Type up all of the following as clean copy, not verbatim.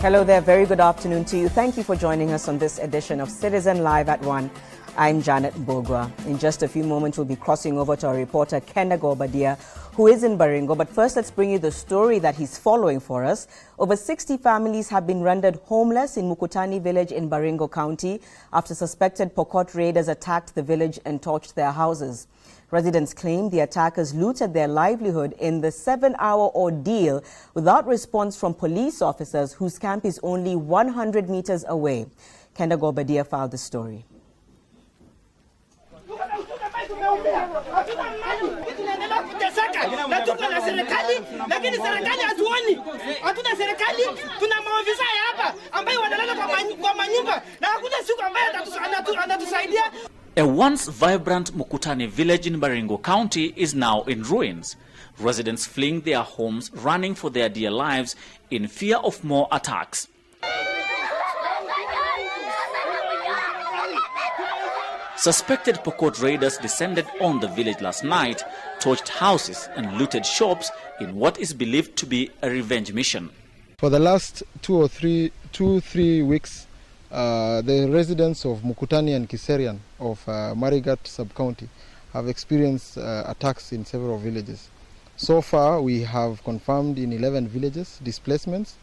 Hello there, very good afternoon to you. Thank you for joining us on this edition of Citizen Live at 1. I'm Janet Bogwa. In just a few moments, we'll be crossing over to our reporter, Kendago Badia, who is in Baringo. But first, let's bring you the story that he's following for us. Over 60 families have been rendered homeless in Mukurtani Village in Baringo County after suspected Pokot raiders attacked the village and torched their houses. Residents claim the attackers looted their livelihood in the 7-hour ordeal without response from police officers whose camp is only 100 meters away. Kendago Badia filed the story. A once vibrant Mukurtani village in Baringo County is now in ruins. Residents fleeing their homes, running for their dear lives in fear of more attacks. Suspected Pokot raiders descended on the village last night, torched houses and looted shops in what is believed to be a revenge mission. For the last 2-3 weeks, the residents of Mukurtani and Kiserian of Marigat sub-county have experienced attacks in several villages. So far, we have confirmed in 11 villages displacements,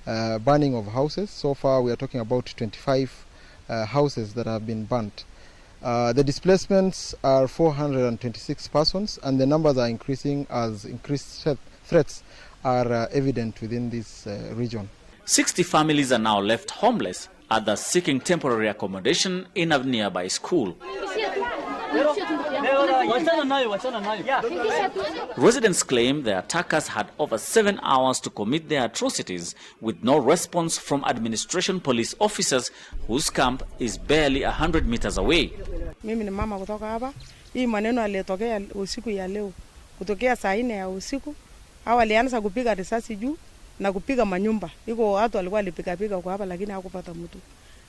burning of houses. So far, we are talking about 25 houses that have been burnt. The displacements are 426 persons, and the numbers are increasing as increased threats are evident within this region. 60 families are now left homeless, others seeking temporary accommodation in a nearby school. Residents claim the attackers had over 7 hours to commit their atrocities with no response from administration police officers whose camp is barely 100 meters away. Mimi ni mama kutoka hapa. Hii maneno yalitokea usiku ya leo. Kutokea saa 4 ya usiku. Hawa walianza kupiga risasi juu na kupiga manyumba. Iko watu walikuwa walipiga kwa hapa lakini hakupata mtu.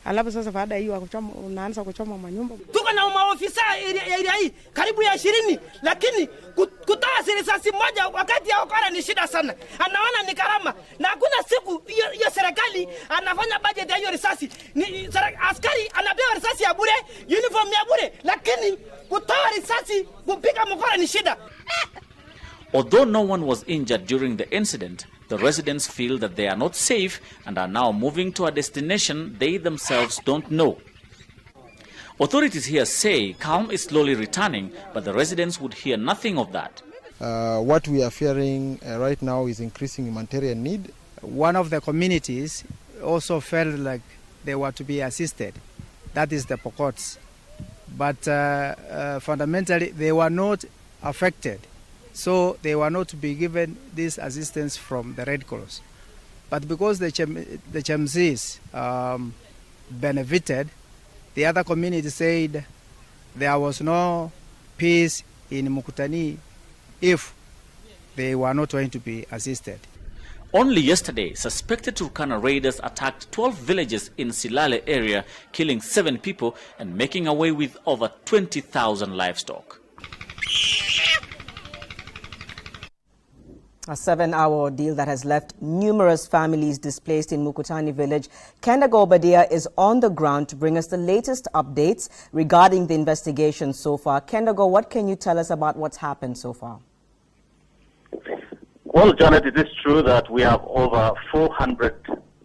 Alafu sasa baada ya hiyo unaanza kuchoma manyumba. Tuko na maofisa area hii karibu ya 20 lakini kutoa risasi moja wakati ya ukora ni shida sana. Anaona ni karama na hakuna siku hiyo serikali anafanya budget ya hiyo risasi. Ni askari anapewa risasi ya bure, uniform ya bure, lakini kutoa risasi kupiga mkora ni shida. Although no one was injured during the incident, the residents feel that they are not safe and are now moving to a destination they themselves don't know. Authorities here say calm is slowly returning, but the residents would hear nothing of that. What we are fearing right now is increasing humanitarian need. One of the communities also felt like they were to be assisted. That is the Pokots. But fundamentally, they were not affected. So they were not to be given this assistance from the Red Cross. But because the Chamzis benefited, the other community said there was no peace in Mukurtani if they were not going to be assisted. Only yesterday, suspected Turkana raiders attacked 12 villages in Silale area, killing 7 people and making away with over 20,000 livestock. A 7-hour ordeal that has left numerous families displaced in Mukurtani Village. Kendago Badia is on the ground to bring us the latest updates regarding the investigation so far. Kendago, what can you tell us about what's happened so far? Well, Janet, it is true that we have over 400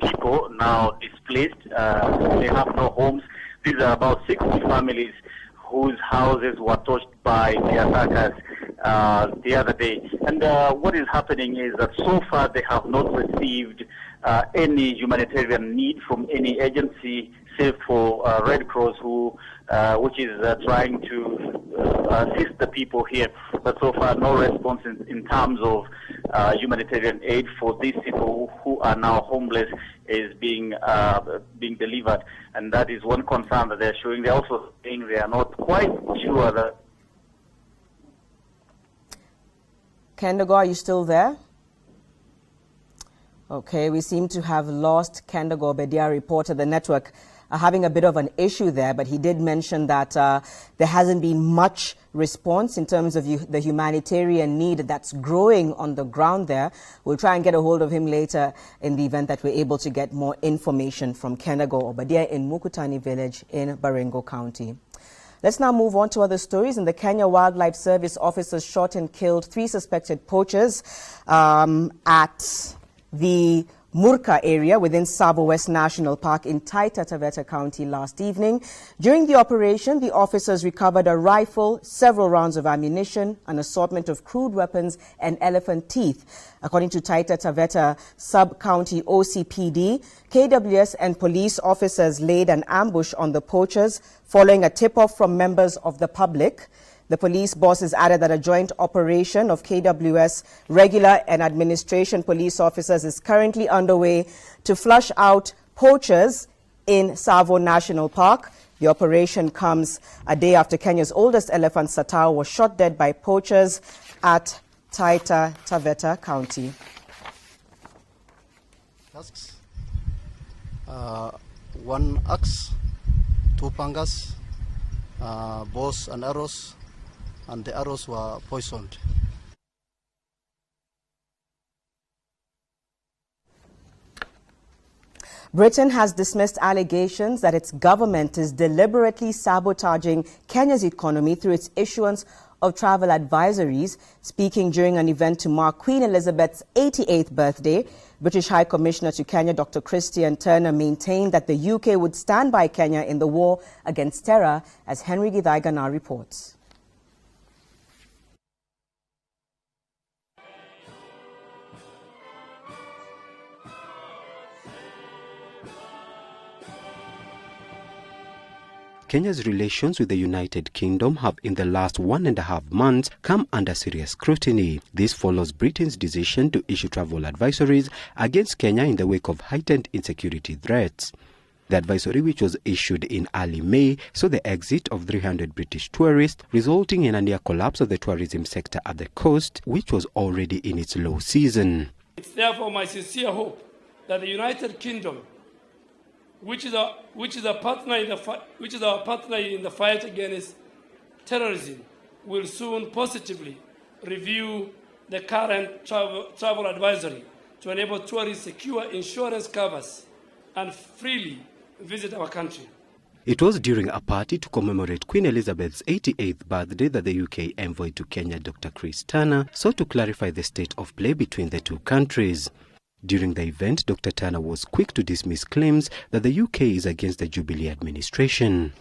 people now displaced. They have no homes. These are about 60 families whose houses were touched by the attackers the other day. And what is happening is that so far they have not received any humanitarian need from any agency, save for Red Cross, which is trying to assist the people here. But so far, no response in terms of humanitarian aid for these people who are now homeless is being delivered. And that is one concern that they're showing. They're also saying they are not quite sure that. Kendago, are you still there? Okay, we seem to have lost Kendago Badia, reporter. The network are having a bit of an issue there, but he did mention that there hasn't been much response in terms of the humanitarian need that's growing on the ground there. We'll try and get a hold of him later in the event that we're able to get more information from Kenago Obadia in Mukurtani Village in Baringo County. Let's now move on to other stories. In the Kenya Wildlife Service, officers shot and killed 3 suspected poachers at the Murka area within Tsavo West National Park in Taita Taveta County last evening. During the operation, the officers recovered a rifle, several rounds of ammunition, an assortment of crude weapons and elephant teeth. According to Taita Taveta Sub-County OCPD, KWS and police officers laid an ambush on the poachers following a tip-off from members of the public. The police bosses added that a joint operation of KWS regular and administration police officers is currently underway to flush out poachers in Tsavo National Park. The operation comes a day after Kenya's oldest elephant, Satao, was shot dead by poachers at Taita Taveta County. Tusks, 1 axe, 2 pangas, bows and arrows, and the arrows were poisoned. Britain has dismissed allegations that its government is deliberately sabotaging Kenya's economy through its issuance of travel advisories. Speaking during an event to mark Queen Elizabeth's 88th birthday, British High Commissioner to Kenya, Dr. Christian Turner, maintained that the UK would stand by Kenya in the war against terror, as Henry Githaiga now reports. Kenya's relations with the United Kingdom have in the last 1.5 months come under serious scrutiny. This follows Britain's decision to issue travel advisories against Kenya in the wake of heightened insecurity threats. The advisory, which was issued in early May, saw the exit of 300 British tourists, resulting in a near collapse of the tourism sector at the coast, which was already in its low season. It's therefore my sincere hope that the United Kingdom, which is our partner in the fight against terrorism, will soon positively review the current travel advisory to enable tourists secure insurance covers and freely visit our country. It was during a party to commemorate Queen Elizabeth's 88th birthday that the UK envoy to Kenya, Dr. Chris Turner, sought to clarify the state of play between the two countries. During the event, Dr. Turner was quick to dismiss claims that the UK is against the Jubilee administration.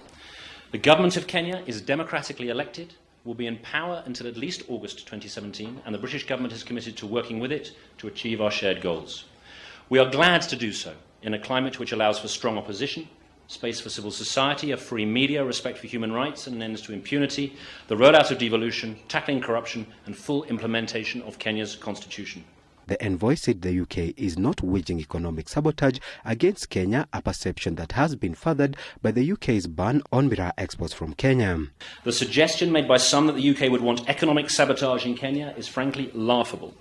The government of Kenya is democratically elected, will be in power until at least August 2017, and the British government is committed to working with it to achieve our shared goals. We are glad to do so in a climate which allows for strong opposition, space for civil society, a free media, respect for human rights and an end to impunity, the rollout of devolution, tackling corruption and full implementation of Kenya's constitution. The envoy said the UK is not waging economic sabotage against Kenya, a perception that has been furthered by the UK's ban on miraa exports from Kenya. The suggestion made by some that the UK would want economic sabotage in Kenya is frankly laughable.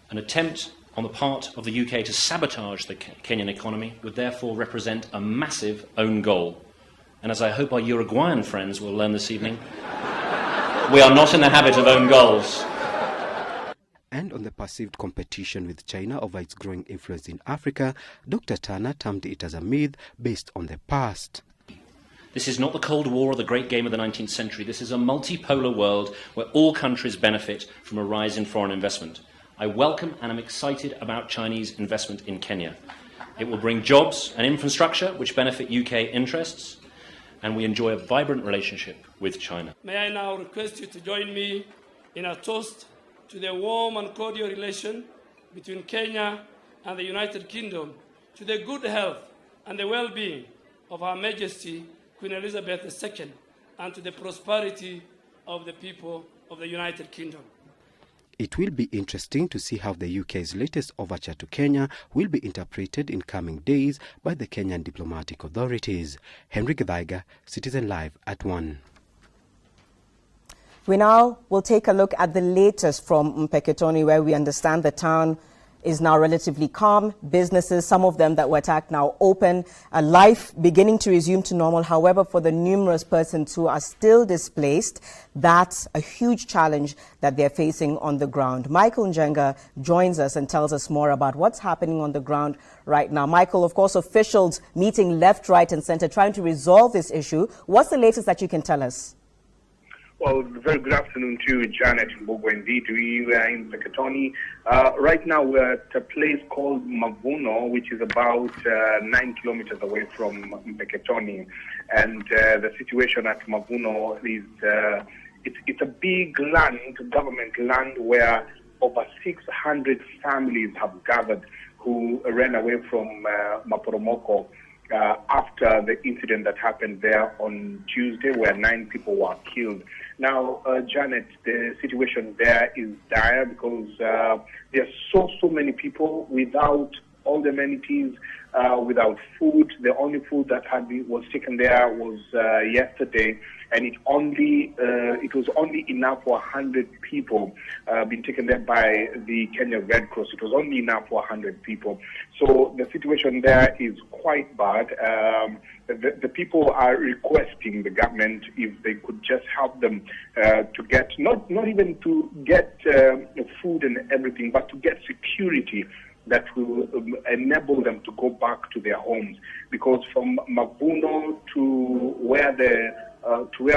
An attempt on the part of the UK to sabotage the Kenyan economy would therefore represent a massive own goal. And as I hope our Uruguayan friends will learn this evening, we are not in the habit of own goals. And on the perceived competition with China over its growing influence in Africa, Dr. Turner termed it as a myth based on the past. This is not the Cold War or the Great Game of the 19th century. This is a multipolar world where all countries benefit from a rise in foreign investment. I welcome and am excited about Chinese investment in Kenya. It will bring jobs and infrastructure which benefit UK interests, and we enjoy a vibrant relationship with China. May I now request you to join me in a toast to the warm and cordial relation between Kenya and the United Kingdom, to the good health and the well-being of Her Majesty Queen Elizabeth II, and to the prosperity of the people of the United Kingdom. It will be interesting to see how the UK's latest overture to Kenya will be interpreted in coming days by the Kenyan diplomatic authorities. Henry Githaiga, Citizen Live at 1. We now will take a look at the latest from Mpeketoni, where we understand the town is now relatively calm. Businesses, some of them that were attacked, now open. Life beginning to resume to normal. However, for the numerous persons who are still displaced, that's a huge challenge that they're facing on the ground. Michael Njenga joins us and tells us more about what's happening on the ground right now. Michael, of course, officials meeting left, right and center trying to resolve this issue. What's the latest that you can tell us? Well, very good afternoon to you, Janet and Bogo. Indeed, we are in Peketoni. Right now, we're at a place called Mavuno, which is about 9 kilometers away from Peketoni. And the situation at Mavuno is it's a big land, government land, where over 600 families have gathered who ran away from Maporomoko after the incident that happened there on Tuesday, where 9 people were killed. Now, Janet, the situation there is dire because there are so many people without all the amenities, without food. The only food that was taken there was yesterday, and it was only enough for 100 people being taken there by the Kenya Red Cross. It was only enough for 100 people. So the situation there is quite bad. The people are requesting the government if they could just help them to get, not even to get food and everything, but to get security that will enable them to go back to their homes. Because from Mavuno to where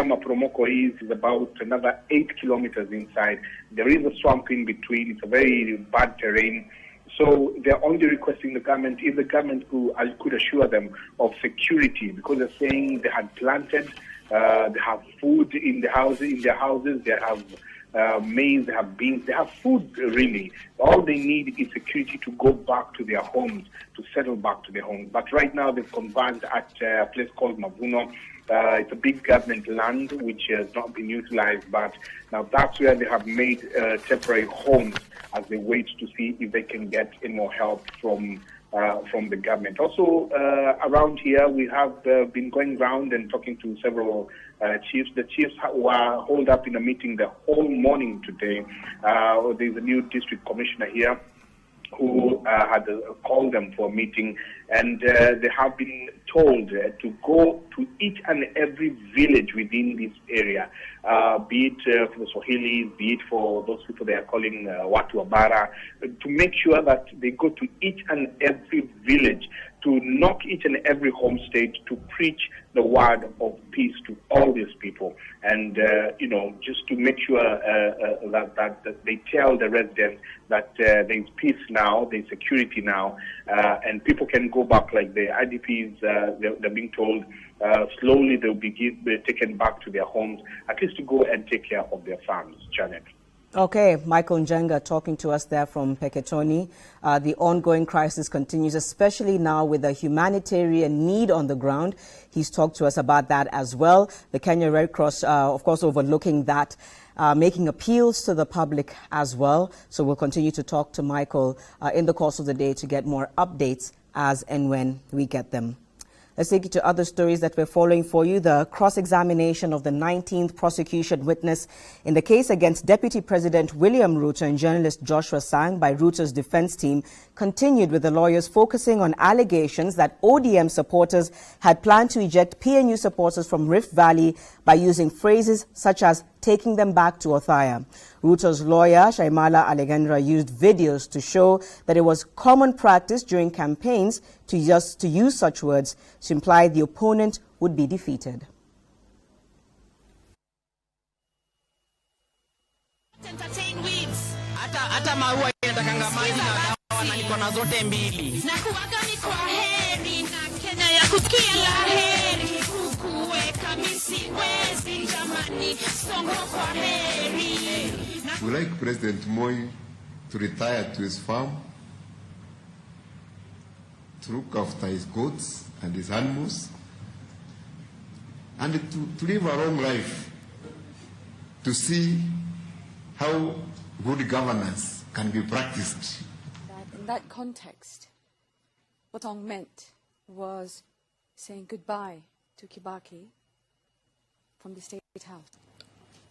Maporomoko is about another 8 kilometers inside. There is a swamp in between. It's a very bad terrain. So they're only requesting the government, if the government could assure them of security, because they're saying they had planted, they have food in their houses, they have maize, they have beans, they have food really. All they need is security to go back to their homes, to settle back to their homes. But right now they've converged at a place called Mavuno. It's a big government land which has not been utilized, but now that's where they have made temporary homes as they wait to see if they can get any more help from the government. Also, around here, we have been going around and talking to several chiefs. The chiefs were holed up in a meeting the whole morning today. There's a new district commissioner here who had called them for a meeting, and they have been told to go to each and every village within this area, be it for the Swahilis, be it for those people they are calling Watu Abara, to make sure that they go to each and every village, to knock each and every homestead, to preach the word of peace to all these people, and just to make sure that they tell the residents that there's peace now, there's security now, and people can go back. Like the IDPs, they're being told slowly they'll be taken back to their homes, at least to go and take care of their farms. Janet. Okay, Michael Njenga talking to us there from Peketoni. The ongoing crisis continues, especially now with the humanitarian need on the ground. He's talked to us about that as well. The Kenya Red Cross, of course, overlooking that, making appeals to the public as well. So we'll continue to talk to Michael in the course of the day to get more updates as and when we get them. Let's take you to other stories that we're following for you. The cross-examination of the 19th prosecution witness in the case against Deputy President William Ruto and journalist Joshua Sang by Ruto's defense team continued, with the lawyers focusing on allegations that ODM supporters had planned to eject PNU supporters from Rift Valley by using phrases such as taking them back to Othaya. Ruto's lawyer, Shaimala Allegendra, used videos to show that it was common practice during campaigns to use such words to imply the opponent would be defeated. We like President Moi to retire to his farm, to look after his goats and his animals, and to live a long life, to see how good governance can be practiced. In that context, what Ong meant was saying goodbye to Kibaki from the State House.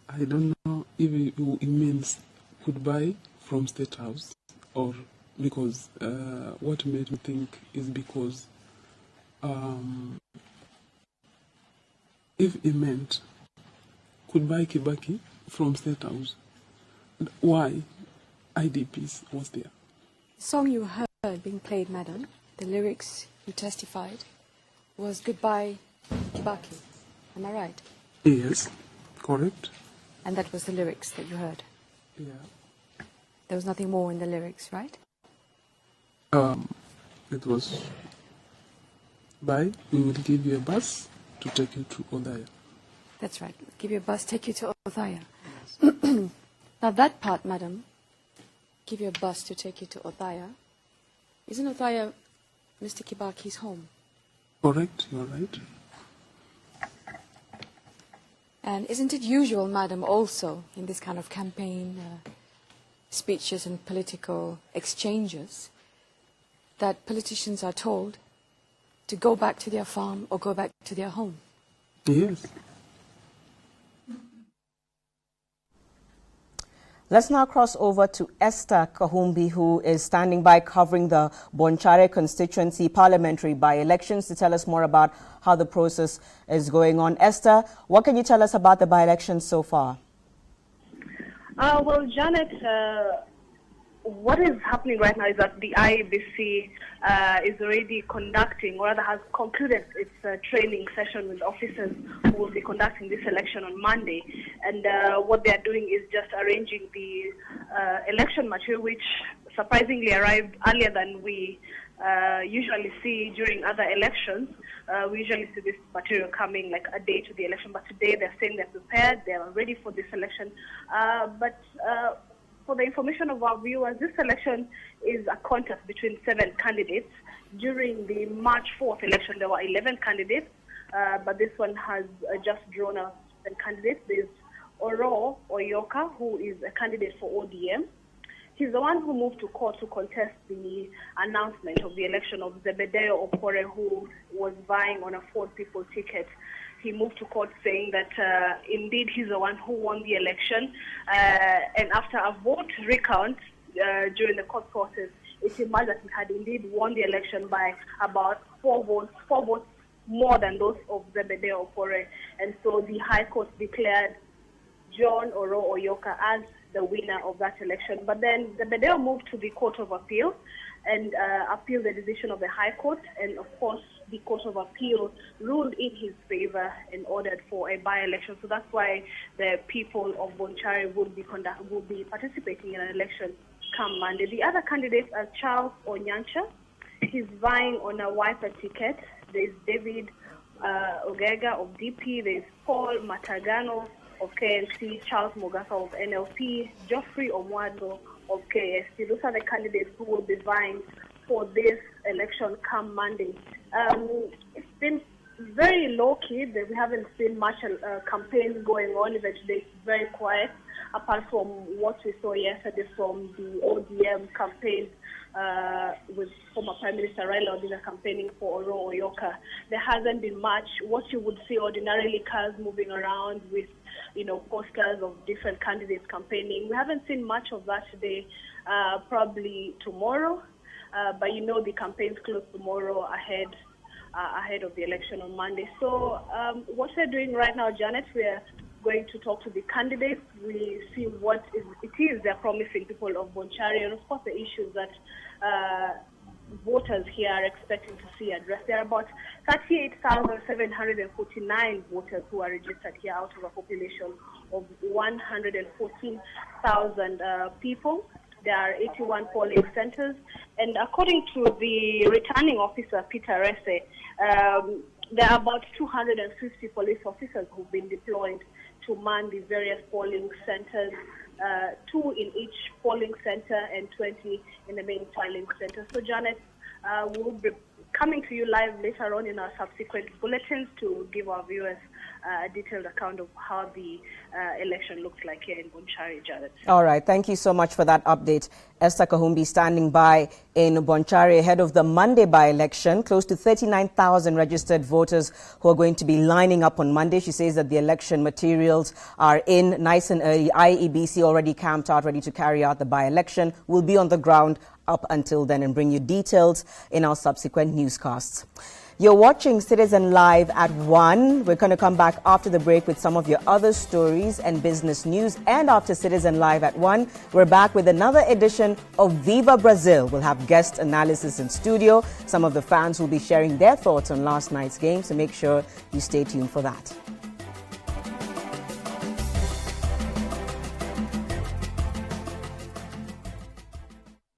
I don't know if it means goodbye from State House or because what made me think is because if it meant could buy Kibaki from State House, why IDPs was there? The song you heard being played, madam, the lyrics you testified, was Goodbye Kibaki. Am I right? Yes, correct. And that was the lyrics that you heard? Yeah. There was nothing more in the lyrics, right? It was, bye, we will give you a bus to take you to Odaya. That's right. Give you a bus, take you to Othaya. Now that part, madam, give you a bus to take you to Othaya. Isn't Othaya Mr. Kibaki's home? Correct, you're right. And isn't it usual, madam, also in this kind of campaign speeches and political exchanges that politicians are told to go back to their farm or go back to their home? Yes. Let's now cross over to Esther Kahumbi, who is standing by covering the Bonchari constituency parliamentary by-elections to tell us more about how the process is going on. Esther, what can you tell us about the by-elections so far? Well, Janet, what is happening right now is that the IEBC is already conducting, or rather has concluded its training session with officers who will be conducting this election on Monday. And what they are doing is just arranging the election material, which surprisingly arrived earlier than we usually see during other elections. We usually see this material coming like a day to the election, but today they're saying they're prepared, they are ready for this election. But for the information of our viewers, this election is a contest between 7 candidates. During the March 4th election, there were 11 candidates, but this one has just drawn out 7 candidates. There's Oro Oyoka, who is a candidate for ODM. He's the one who moved to court to contest the announcement of the election of Zebedeo Opore, who was vying on a 4-people ticket. He moved to court saying that indeed he's the one who won the election. And after a vote recount during the court process, it emerged that he had indeed won the election by about 4 votes more than those of Zebedeo Opore. And so the High Court declared John Oro Oyoka as the winner of that election. But then Zebedeo moved to the Court of Appeal and appealed the decision of the High Court. And of course, the Court of Appeal ruled in his favor and ordered for a by-election. So that's why the people of Bonchari will be participating in an election come Monday. The other candidates are Charles Onyancha. He's vying on a wiper ticket. There's David Ogega of DP. There's Paul Matagano of KNC, Charles Mogasa of NLP, Geoffrey Omwado of KST. Those are the candidates who will be vying for this election come Monday. It's been very low-key. We haven't seen much campaigns going on. Even today, it's very quiet, apart from what we saw yesterday from the ODM campaign with former Prime Minister Raila Odinga campaigning for Oro Oyoka. There hasn't been much. What you would see ordinarily, cars moving around with, posters of different candidates campaigning. We haven't seen much of that today. Probably tomorrow. But the campaigns close tomorrow ahead of the election on Monday. So what we're doing right now, Janet, we're going to talk to the candidates. We see what it is they're promising people of Bonchari, and of course the issues that voters here are expecting to see addressed. There are about 38,749 voters who are registered here out of a population of 114,000 people. There are 81 polling centers, and according to the returning officer, Peter Rese, there are about 250 police officers who've been deployed to man the various polling centers, 2 in each polling center and 20 in the main polling center. So, Janet, we'll be coming to you live later on in our subsequent bulletins to give our viewers a detailed account of how the election looks like here in Bonchari, Janet. All right. Thank you so much for that update. Esther Kahumbi standing by in Bonchari ahead of the Monday by-election. Close to 39,000 registered voters who are going to be lining up on Monday. She says that the election materials are in nice and early. IEBC already camped out, ready to carry out the by-election. Will be on the ground up until then and bring you details in our subsequent newscasts. You're watching Citizen Live at 1. We're going to come back after the break with some of your other stories and business news. And after Citizen Live at 1, we're back with another edition of Viva Brazil. We'll have guest analysis in studio. Some of the fans will be sharing their thoughts on last night's game, so make sure you stay tuned for that.